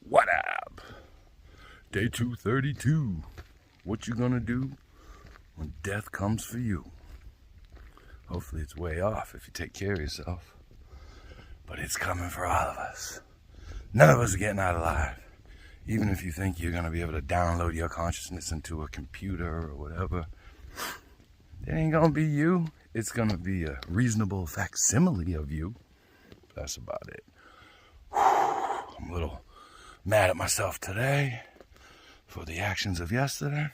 What up? Day 232. What you gonna do when death comes for you? Hopefully it's way off if you take care of yourself. But it's coming for all of us. None of us are getting out alive. Even if you think you're gonna be able to download your consciousness into a computer or whatever, it ain't gonna be you. It's gonna be a reasonable facsimile of you. That's about it. I'm a little mad at myself today for the actions of yesterday,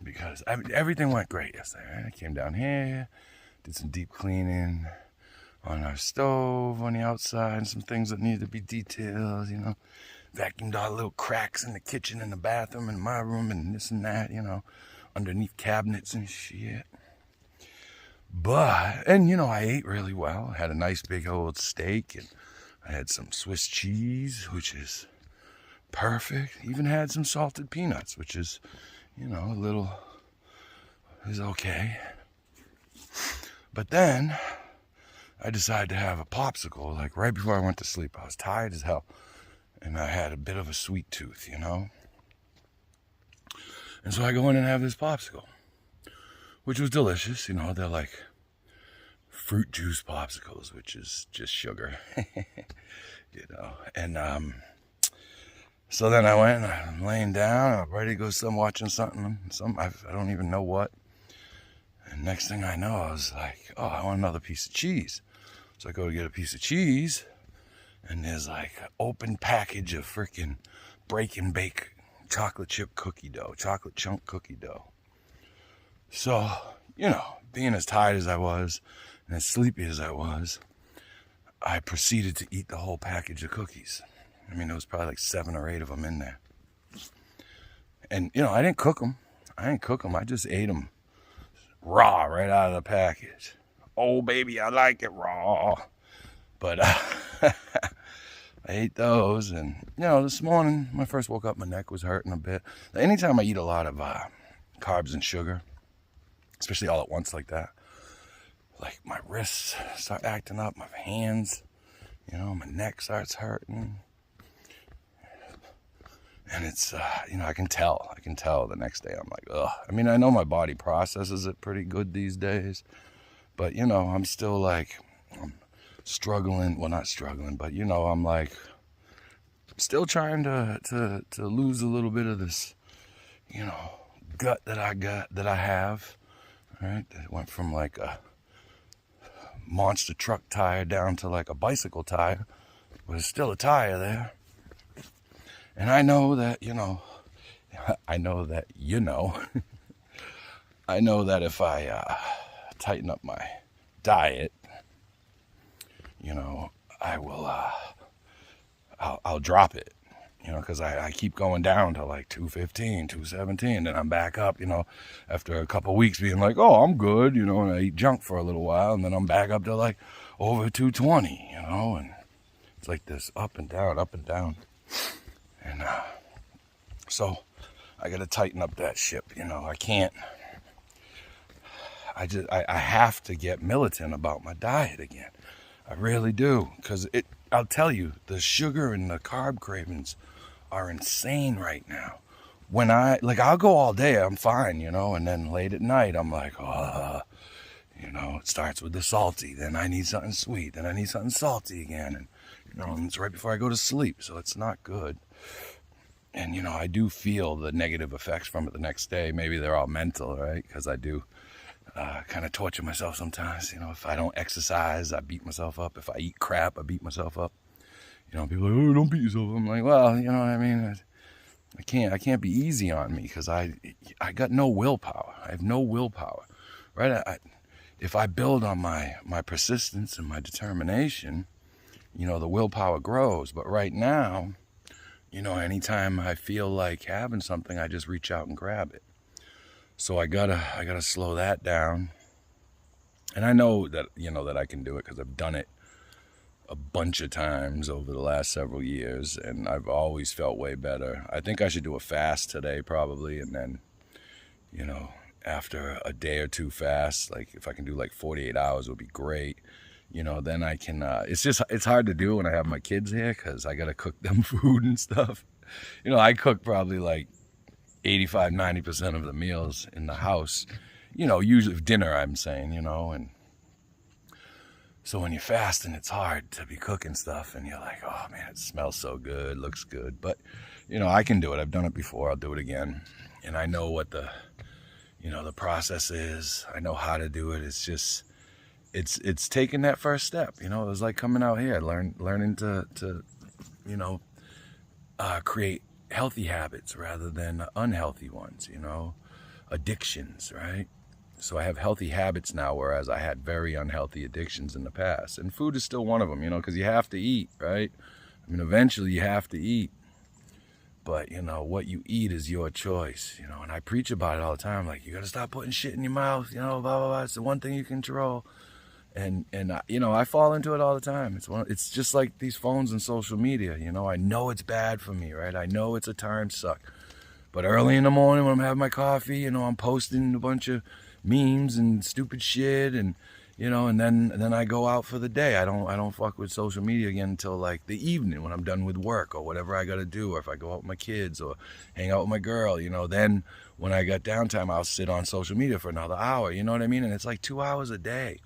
because everything went great yesterday, right? I came down here, did some deep cleaning on our stove on the outside, and some things that needed to be detailed, vacuumed all the little cracks in the kitchen and the bathroom and my room and this and that, underneath cabinets and shit. But, I ate really well. I had a nice big old steak, and I had some Swiss cheese, which is perfect. Even had some salted peanuts, which is, is okay. But then I decided to have a popsicle, like right before I went to sleep. I was tired as hell, and I had a bit of a sweet tooth, And so I go in and have this popsicle, which was delicious. They're like fruit juice popsicles, which is just sugar, And so then I went and I'm laying down, I'm ready to go watching something, I don't even know what. And next thing I know, I was like, oh, I want another piece of cheese. So I go to get a piece of cheese, and there's like an open package of freaking break and bake chocolate chip cookie dough, chocolate chunk cookie dough. So, being as tired as I was and as sleepy as I was, I proceeded to eat the whole package of cookies. There was probably like 7 or 8 of them in there. And, I didn't cook them. I just ate them raw right out of the package. Oh, baby, I like it raw. But I ate those. And, this morning, when I first woke up, my neck was hurting a bit. Anytime I eat a lot of carbs and sugar, especially all at once like that, like my wrists start acting up, my hands, my neck starts hurting. And it's, I can tell the next day. I'm like, ugh. I know my body processes it pretty good these days, but, I'm still like, I'm struggling. Well, not struggling, but, I'm like, still trying to lose a little bit of this, gut that I have, right? It went from like a monster truck tire down to like a bicycle tire, but there's still a tire there. And I know that, I know that if I tighten up my diet, I will, I'll drop it, because I keep going down to like 215, 217, then I'm back up, after a couple weeks being like, oh, I'm good, and I eat junk for a little while, and then I'm back up to like over 220, and it's like this up and down, up and down. And so I got to tighten up that ship, I can't, I have to get militant about my diet again. I really do, because I'll tell you, the sugar and the carb cravings are insane right now. When I'll go all day, I'm fine, and then late at night, I'm like, it starts with the salty, then I need something sweet, then I need something salty again, and, and it's right before I go to sleep, so it's not good. And, I do feel the negative effects from it the next day. Maybe they're all mental, right? Because I do kind of torture myself sometimes. If I don't exercise, I beat myself up. If I eat crap, I beat myself up. People are like, oh, don't beat yourself up. I'm like, well, you know what I mean? I can't be easy on me, because I got no willpower. I have no willpower, right? If I build on my persistence and my determination, the willpower grows. But right now, anytime I feel like having something, I just reach out and grab it. So I gotta slow that down. And I know that, that I can do it, because I've done it a bunch of times over the last several years, and I've always felt way better. I think I should do a fast today probably, and then, after a day or two fast, like if I can do like 48 hours would be great. then I can, it's hard to do when I have my kids here because I got to cook them food and stuff. I cook probably like 85, 90% of the meals in the house, usually dinner, I'm saying, and so when you're fasting, it's hard to be cooking stuff and you're like, oh man, it smells so good, looks good. But, I can do it. I've done it before. I'll do it again. And I know what the process is. I know how to do it. It's just, it's taking that first step. It was like coming out here, learning to create healthy habits rather than unhealthy ones, addictions, right? So I have healthy habits now, whereas I had very unhealthy addictions in the past. And food is still one of them, because you have to eat, right? Eventually you have to eat. But, what you eat is your choice, and I preach about it all the time. Like, you got to stop putting shit in your mouth, blah, blah, blah. It's the one thing you control. And I fall into it all the time. It's just like these phones and social media, I know it's bad for me, right? I know it's a time suck. But early in the morning when I'm having my coffee, I'm posting a bunch of memes and stupid shit and and then I go out for the day. I don't fuck with social media again until like the evening when I'm done with work or whatever I got to do, or if I go out with my kids or hang out with my girl, then when I got downtime, I'll sit on social media for another hour, you know what I mean? And it's like 2 hours a day.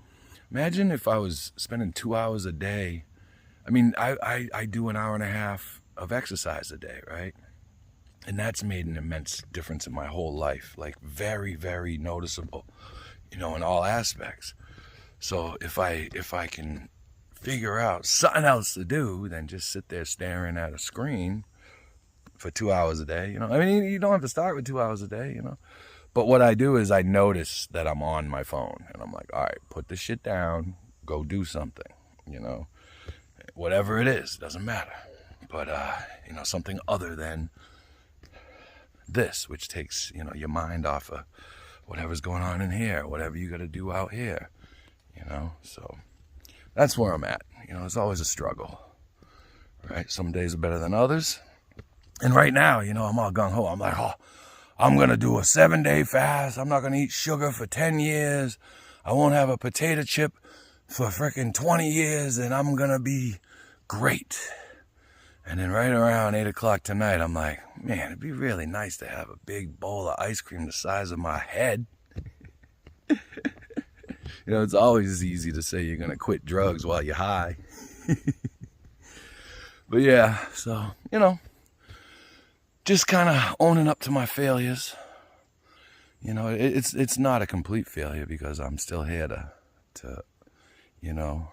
Imagine if I was spending 2 hours a day. I do an hour and a half of exercise a day, right? And that's made an immense difference in my whole life, like very, very noticeable, in all aspects. So if I can figure out something else to do than just sit there staring at a screen for 2 hours a day, you don't have to start with 2 hours a day, But what I do is I notice that I'm on my phone and I'm like, all right, put the shit down, go do something, whatever it is, doesn't matter. But, something other than this, which takes, your mind off of whatever's going on in here, whatever you got to do out here, So that's where I'm at. It's always a struggle, right? Some days are better than others. And right now, I'm all gung-ho. I'm like, oh, I'm going to do a 7-day fast. I'm not going to eat sugar for 10 years. I won't have a potato chip for freaking 20 years, and I'm going to be great. And then right around 8 o'clock tonight, I'm like, man, it'd be really nice to have a big bowl of ice cream the size of my head. It's always easy to say you're going to quit drugs while you're high. But yeah, so, just kind of owning up to my failures. It's not a complete failure because I'm still here to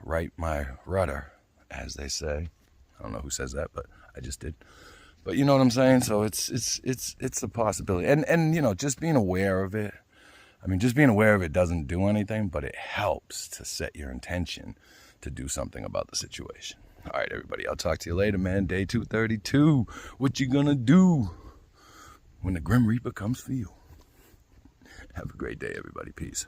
right my rudder, as they say. I don't know who says that, but I just did. But you know what I'm saying? So it's a possibility. And just being aware of it. Just being aware of it doesn't do anything, but it helps to set your intention to do something about the situation. All right, everybody, I'll talk to you later, man. Day 232. What you gonna do when the Grim Reaper comes for you? Have a great day, everybody. Peace.